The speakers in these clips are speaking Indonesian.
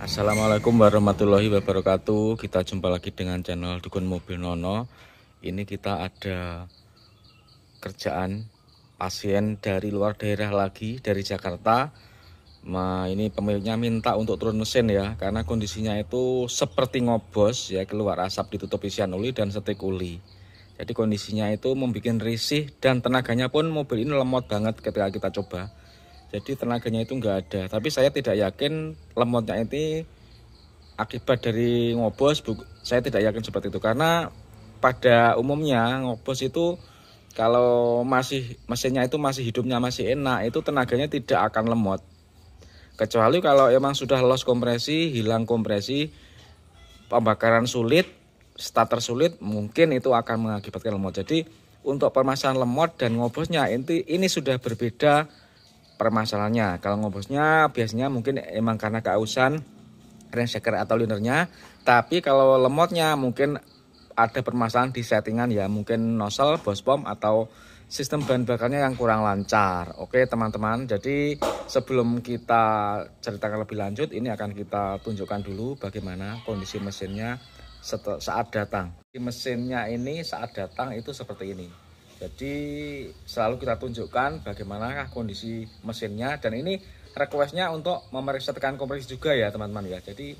Assalamualaikum warahmatullahi wabarakatuh. Kita jumpa lagi dengan channel Dukun Mobil Nono. Ini kita ada kerjaan pasien dari luar daerah lagi, dari Jakarta. Nah, ini pemiliknya minta untuk turun mesin ya, karena kondisinya itu seperti ngobos ya, keluar asap, ditutup isian oli dan setik uli. Jadi kondisinya itu membuat risih dan tenaganya pun mobil ini lemot banget ketika kita coba. Jadi tenaganya itu enggak ada. Tapi saya tidak yakin lemotnya ini akibat dari ngobos. Saya tidak yakin seperti itu, karena pada umumnya ngobos itu kalau masih mesinnya itu masih hidupnya masih enak, itu tenaganya tidak akan lemot. Kecuali kalau emang sudah loss kompresi, hilang kompresi, pembakaran sulit, starter sulit, mungkin itu akan mengakibatkan lemot. Jadi untuk permasalahan lemot dan ngobosnya ini sudah berbeda permasalahannya. Kalau ngobosnya biasanya mungkin emang karena keausan rainseker atau linernya, tapi kalau lemotnya mungkin ada permasalahan di settingan ya, mungkin nozzle, bospom atau sistem bahan bakarnya yang kurang lancar. Oke teman-teman, jadi sebelum kita ceritakan lebih lanjut, ini akan kita tunjukkan dulu bagaimana kondisi mesinnya saat datang. Mesinnya ini saat datang itu seperti ini. Jadi selalu kita tunjukkan bagaimana kondisi mesinnya, dan ini requestnya untuk memeriksa tekan kompresi juga ya teman-teman ya. Jadi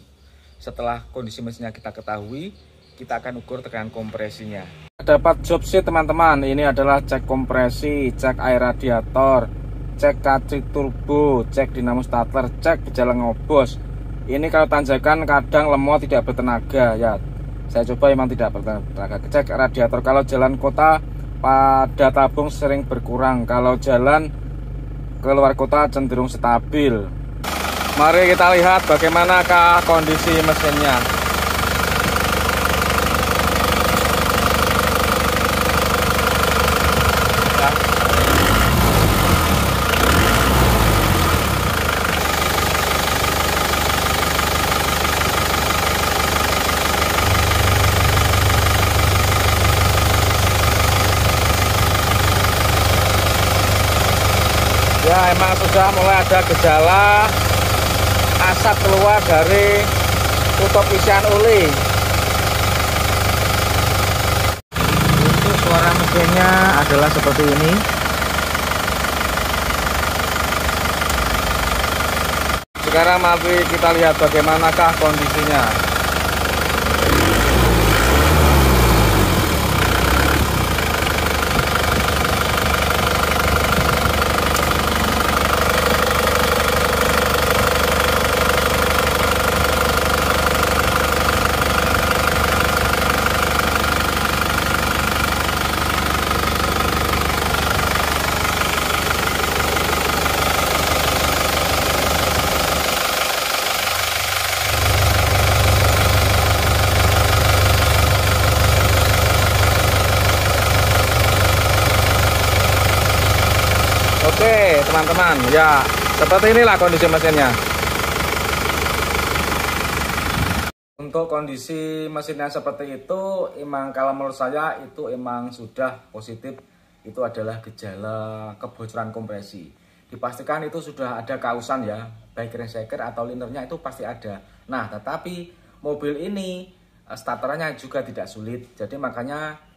setelah kondisi mesinnya kita ketahui, kita akan ukur tekan kompresinya. Dapat job sih teman-teman, ini adalah cek kompresi, cek air radiator, cek kacik turbo, cek dinamo starter, cek gejala ngobos. Ini kalau tanjakan kadang lemot tidak bertenaga ya. Saya coba memang tidak bertenaga. Cek radiator, kalau jalan kota pada tabung sering berkurang, kalau jalan keluar kota cenderung stabil. Mari kita lihat bagaimanakah kondisi mesinnya. Ya, emang sudah mulai ada gejala asap keluar dari tutup isian oli. Itu suara mesinnya adalah seperti ini. Sekarang mari kita lihat bagaimanakah kondisinya. Oke teman-teman, ya seperti inilah kondisi mesinnya. Untuk kondisi mesinnya seperti itu, emang kalau menurut saya itu emang sudah positif. Itu adalah gejala kebocoran kompresi. Dipastikan itu sudah ada kausan ya, baik rainseker atau linernya itu pasti ada. Nah tetapi mobil ini starternya juga tidak sulit. Jadi makanya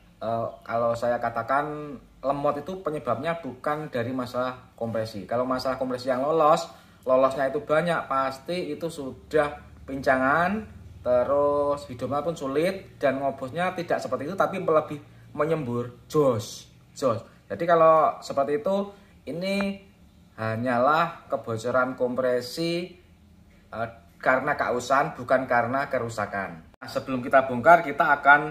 kalau saya katakan lemot itu penyebabnya bukan dari masalah kompresi. Kalau masalah kompresi yang lolosnya itu banyak, pasti itu sudah pincangan, terus hidupnya pun sulit, dan ngobosnya tidak seperti itu tapi lebih menyembur, jos. Jadi kalau seperti itu, ini hanyalah kebocoran kompresi karena kausan, bukan karena kerusakan. Nah, sebelum kita bongkar, kita akan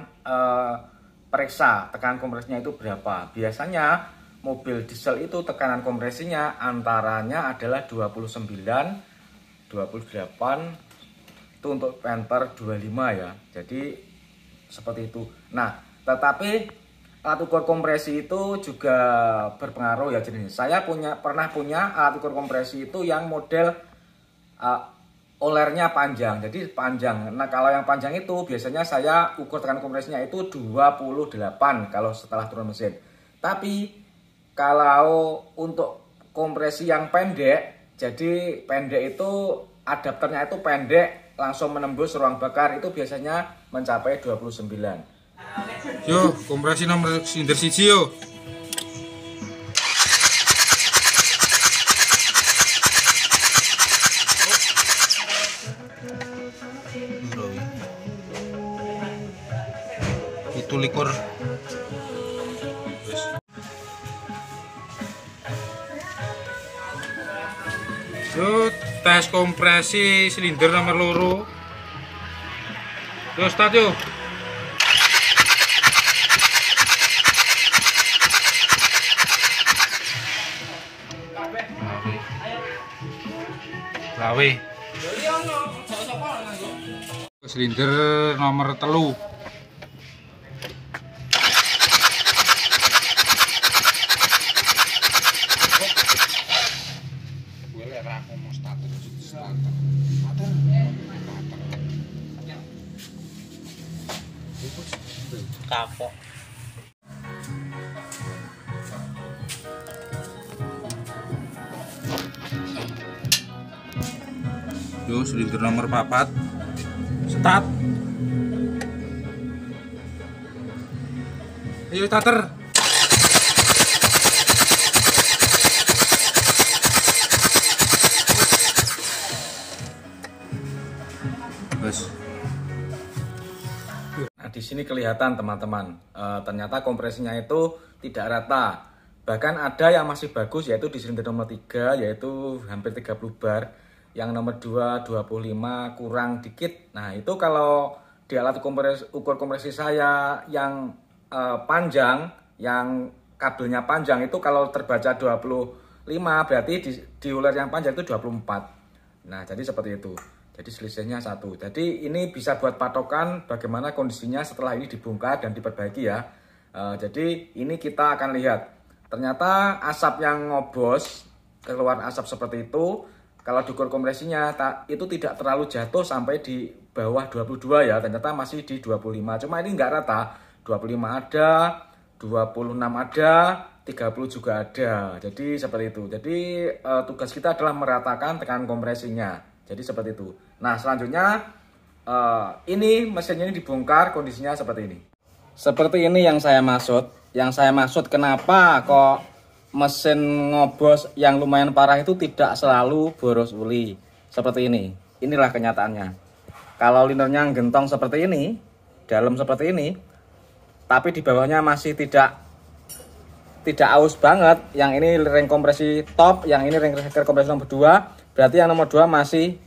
periksa tekanan kompresinya itu berapa. Biasanya mobil diesel itu tekanan kompresinya antaranya adalah 29, 28, itu untuk Panther 25 ya. Jadi seperti itu. Nah, tetapi alat ukur kompresi itu juga berpengaruh ya jenis. Saya pernah punya alat ukur kompresi itu yang model olernya panjang, jadi panjang. Nah kalau yang panjang itu biasanya saya ukur tekanan kompresinya itu 28 kalau setelah turun mesin. Tapi kalau untuk kompresi yang pendek, jadi pendek itu adapternya itu pendek, langsung menembus ruang bakar itu biasanya mencapai 29. Yo, kompresi nomor silinder siji yo. Itu likur. Yo, tes kompresi silinder nomor loro. Yo, start yo. Lawe. Silinder nomor telu. Kapok. Yo, silinder nomor 4. Start. Ayo starter. Bos. Nah, di sini kelihatan teman-teman, ternyata kompresinya itu tidak rata. Bahkan ada yang masih bagus, yaitu di silinder nomor 3, yaitu hampir 30 bar. Yang nomor 2, 25 kurang dikit. Nah, itu kalau di alat ukur kompresi saya yang panjang, yang kabelnya panjang, itu kalau terbaca 25, berarti di uler yang panjang itu 24. Nah, jadi seperti itu. Jadi selisihnya 1. Jadi ini bisa buat patokan bagaimana kondisinya setelah ini dibongkar dan diperbaiki ya. Jadi ini kita akan lihat. Ternyata asap yang ngobos, keluar asap seperti itu, kalau diukur kompresinya itu tidak terlalu jatuh sampai di bawah 22 ya. Ternyata masih di 25. Cuma ini nggak rata. 25 ada, 26 ada, 30 juga ada. Jadi seperti itu. Jadi tugas kita adalah meratakan tekanan kompresinya. Jadi seperti itu. Nah, selanjutnya ini mesinnya ini dibongkar, kondisinya seperti ini. Seperti ini yang saya maksud. Yang saya maksud kenapa kok mesin ngobos yang lumayan parah itu tidak selalu boros uli. Seperti ini. Inilah kenyataannya. Kalau linernya gentong seperti ini, dalam seperti ini, tapi di bawahnya masih tidak aus banget. Yang ini ring kompresi top, yang ini ring kompresi nomor 2. Berarti yang nomor 2 masih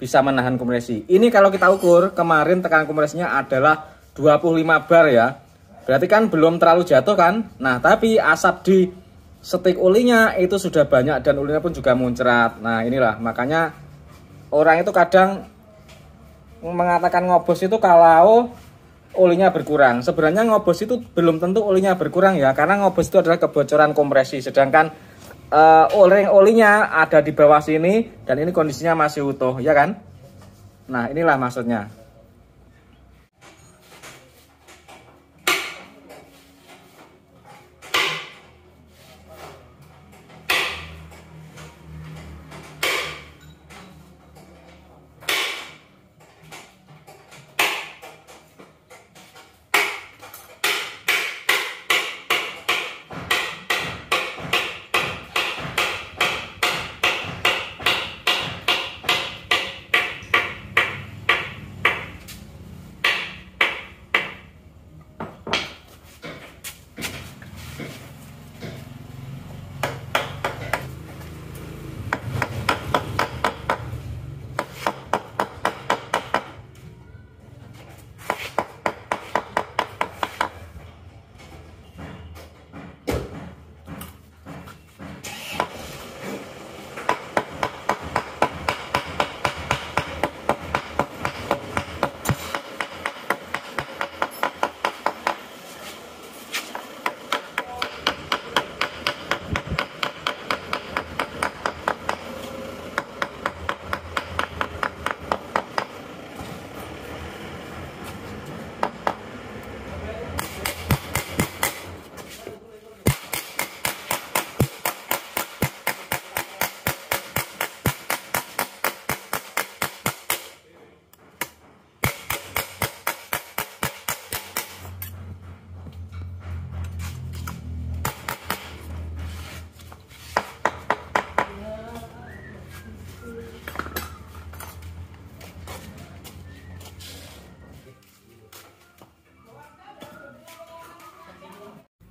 bisa menahan kompresi. Ini kalau kita ukur, kemarin tekanan kompresinya adalah 25 bar ya. Berarti kan belum terlalu jatuh kan. Nah, tapi asap di stik ulinya itu sudah banyak dan ulinya pun juga muncrat. Nah, inilah makanya orang itu kadang mengatakan ngobos itu kalau ulinya berkurang. Sebenarnya ngobos itu belum tentu ulinya berkurang ya, karena ngobos itu adalah kebocoran kompresi. Sedangkan olinya ada di bawah sini dan ini kondisinya masih utuh, ya kan? Nah, inilah maksudnya.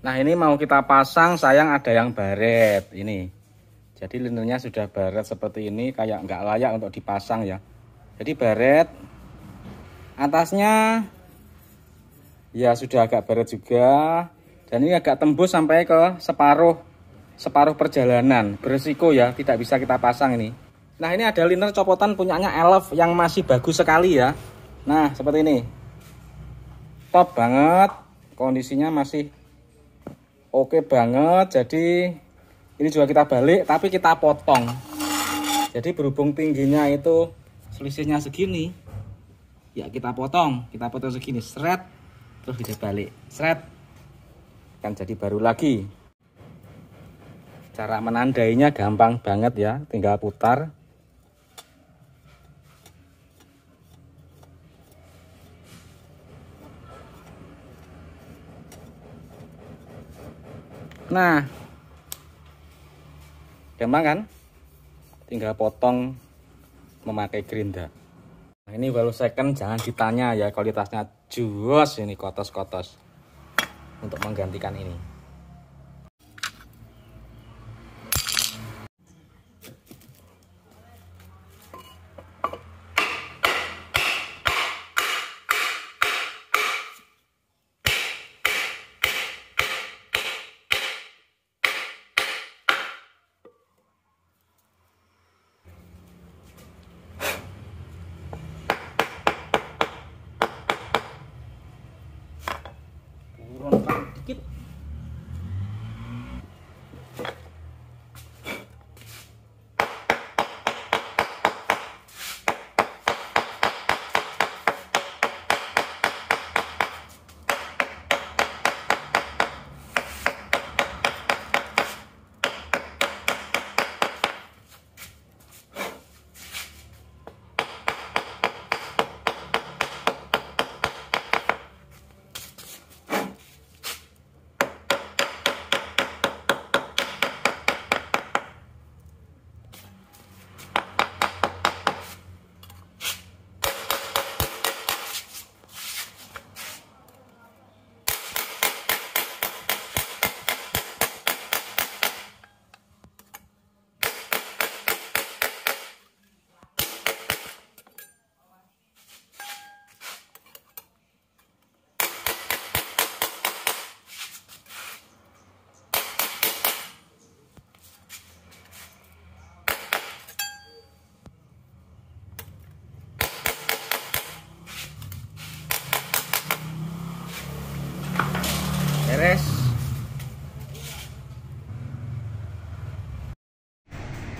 Nah ini mau kita pasang, sayang ada yang baret ini. Jadi linernya sudah baret seperti ini, kayak nggak layak untuk dipasang ya. Jadi baret, atasnya ya sudah agak baret juga. Dan ini agak tembus sampai ke separuh perjalanan. Beresiko ya, tidak bisa kita pasang ini. Nah ini ada liner copotan punyanya Elf yang masih bagus sekali ya. Nah seperti ini, top banget, kondisinya masih oke banget. Jadi ini juga kita balik tapi kita potong. Jadi berhubung tingginya itu selisihnya segini, ya kita potong segini, seret, terus kita balik, seret, kan jadi baru lagi. Cara menandainya gampang banget ya, tinggal putar. Nah, gampang kan? Tinggal potong memakai gerinda. Nah, ini walau second jangan ditanya ya, kualitasnya jos ini, kotos-kotos untuk menggantikan ini. Dikit. Beres.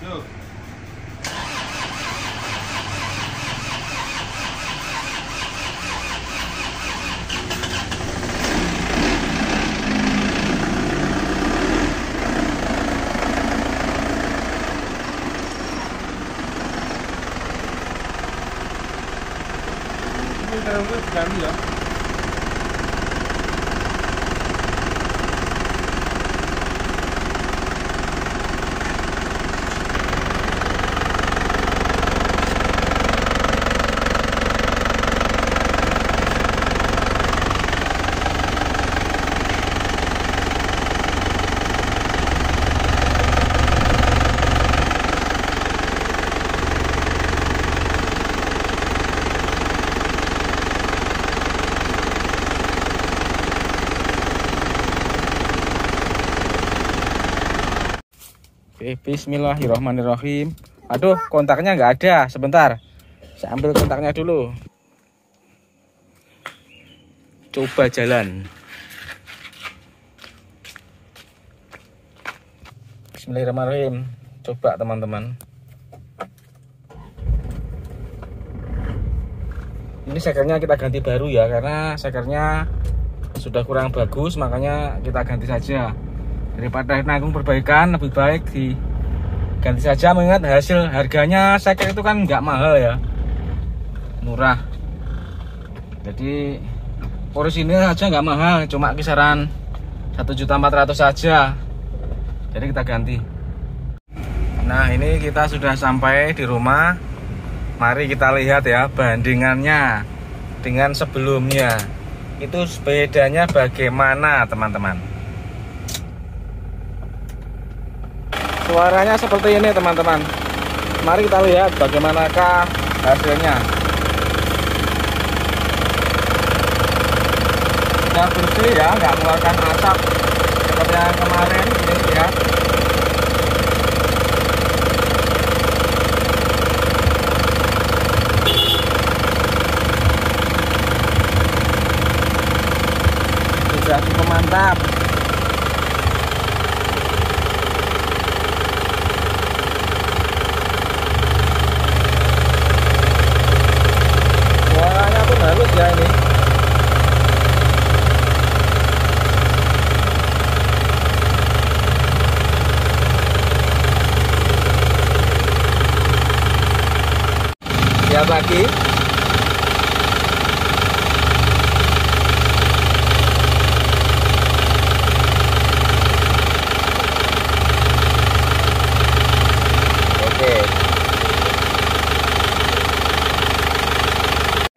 Yo. Ini dalamnya diganti ya. Oke, bismillahirrahmanirrahim. Aduh, kontaknya nggak ada. Sebentar, saya ambil kontaknya dulu. Coba jalan. Bismillahirrahmanirrahim. Coba teman-teman. Ini sekernya kita ganti baru ya, karena sekernya sudah kurang bagus, makanya kita ganti saja. Daripada nanggung perbaikan, lebih baik diganti saja. Mengingat hasil harganya seker itu kan nggak mahal ya, murah. Jadi orisinil aja nggak mahal, cuma kisaran 1.400.000 saja. Jadi kita ganti. Nah ini kita sudah sampai di rumah. Mari kita lihat ya bandingannya dengan sebelumnya. Itu bedanya bagaimana teman-teman. suaranya seperti ini teman-teman. Mari kita lihat bagaimanakah hasilnya. Sudah bersih ya, nggak mengeluarkan asap seperti yang kemarin. Ini lihat. Sudah cukup mantap. Suaranya pun halus ya ini. Lihat lagi.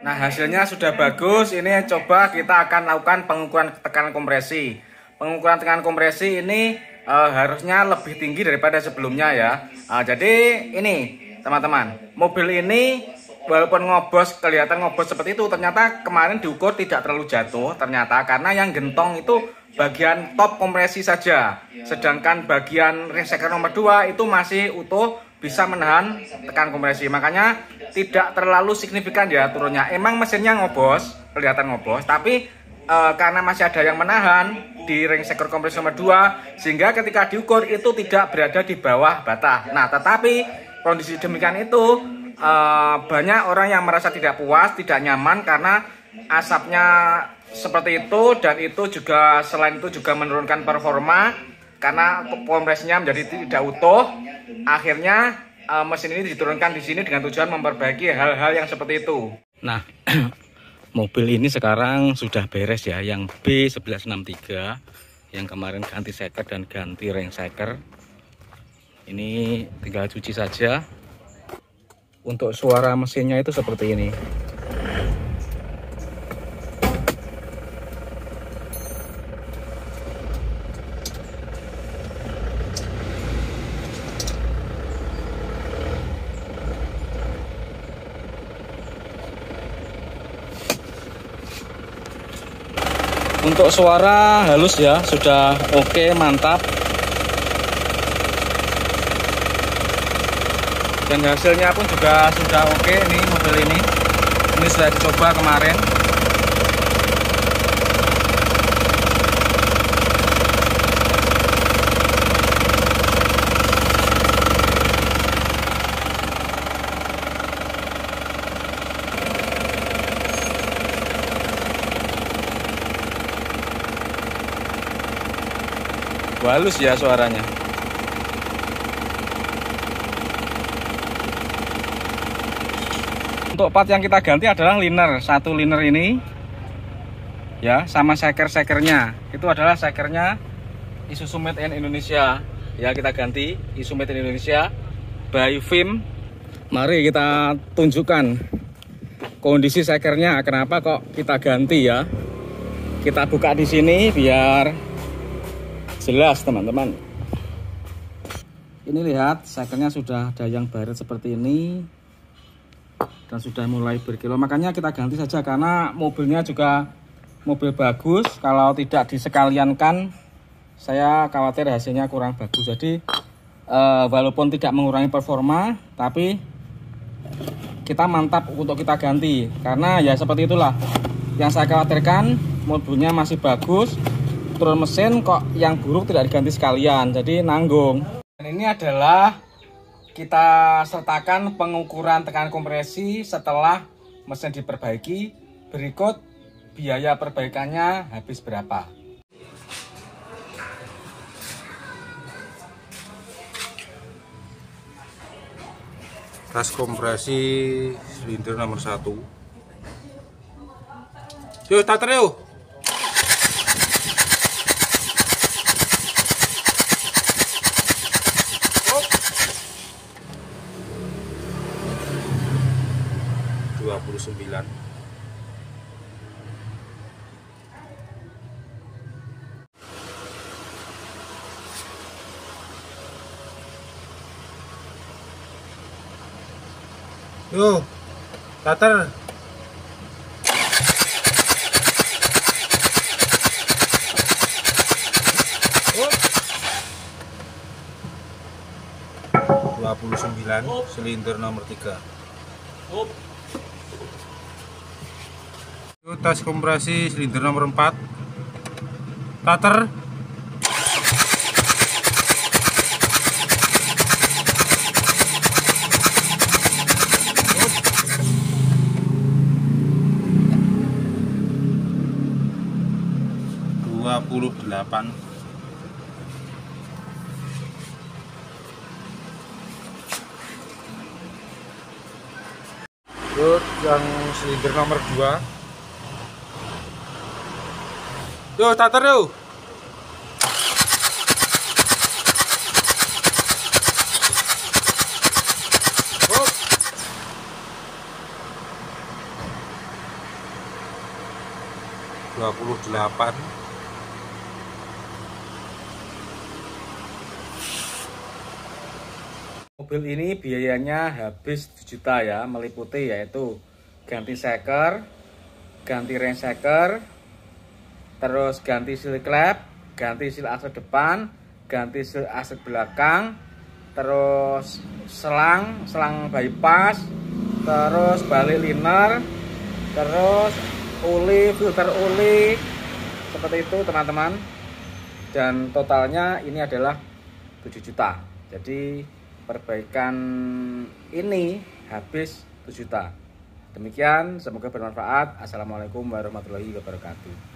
Nah, hasilnya sudah bagus. Ini coba kita akan lakukan pengukuran tekanan kompresi. Pengukuran tekanan kompresi ini harusnya lebih tinggi daripada sebelumnya ya. Jadi ini teman-teman, mobil ini walaupun ngobos, kelihatan ngobos seperti itu, ternyata kemarin diukur tidak terlalu jatuh ternyata, karena yang gentong itu bagian top kompresi saja. Sedangkan bagian ring seker nomor 2 itu masih utuh, bisa menahan tekan kompresi. Makanya tidak terlalu signifikan ya turunnya. Emang mesinnya ngobos, kelihatan ngobos, tapi karena masih ada yang menahan di ring seker kompresi nomor 2, sehingga ketika diukur itu tidak berada di bawah bata. Nah, tetapi kondisi demikian itu banyak orang yang merasa tidak puas, tidak nyaman karena asapnya seperti itu, dan itu juga selain itu juga menurunkan performa karena kompresinya menjadi tidak utuh. Akhirnya mesin ini diturunkan di sini dengan tujuan memperbaiki hal-hal yang seperti itu. Nah, mobil ini sekarang sudah beres ya, yang B1163 yang kemarin ganti seker dan ganti ring seker. Ini tinggal cuci saja. Untuk suara mesinnya itu seperti ini. Untuk suara halus ya, sudah oke, mantap. Dan hasilnya pun juga sudah oke nih mobil ini. Ini sudah dicoba kemarin. Halus ya suaranya. Untuk part yang kita ganti adalah liner, satu liner ini ya, sama seker-sekernya. Itu adalah sekernya Isuzu Made in Indonesia ya, kita ganti Isuzu Made in Indonesia by Vim. Mari kita tunjukkan kondisi sekernya, kenapa kok kita ganti ya. Kita buka di sini biar jelas teman-teman. Ini lihat, sekernya sudah ada yang baret seperti ini dan sudah mulai berkilau. Makanya kita ganti saja karena mobilnya juga mobil bagus. Kalau tidak disekaliankan, saya khawatir hasilnya kurang bagus. Jadi walaupun tidak mengurangi performa, tapi kita mantap untuk kita ganti. Karena ya seperti itulah yang saya khawatirkan, mobilnya masih bagus, turun mesin kok yang buruk tidak diganti sekalian, jadi nanggung. Dan ini adalah kita sertakan pengukuran tekanan kompresi setelah mesin diperbaiki. Berikut biaya perbaikannya habis berapa. Tas kompresi silinder nomor 1. Yuk, starter yuk. Yo, starter. Oh. 29 silinder nomor 3. Yo, tas kompresi silinder nomor 4. Starter. Delapan. Terus yang silinder nomor 2. Yo, starter yo. Oh. 28. Mobil ini biayanya habis 7 juta ya, meliputi yaitu ganti seker, ganti rain seker, terus ganti seal klep, ganti seal aksel depan, ganti seal aksel belakang, terus selang bypass, terus balik liner, terus filter oli, seperti itu teman-teman. Dan totalnya ini adalah 7 juta. Jadi perbaikan ini habis 7 juta. Demikian, semoga bermanfaat. Assalamualaikum warahmatullahi wabarakatuh.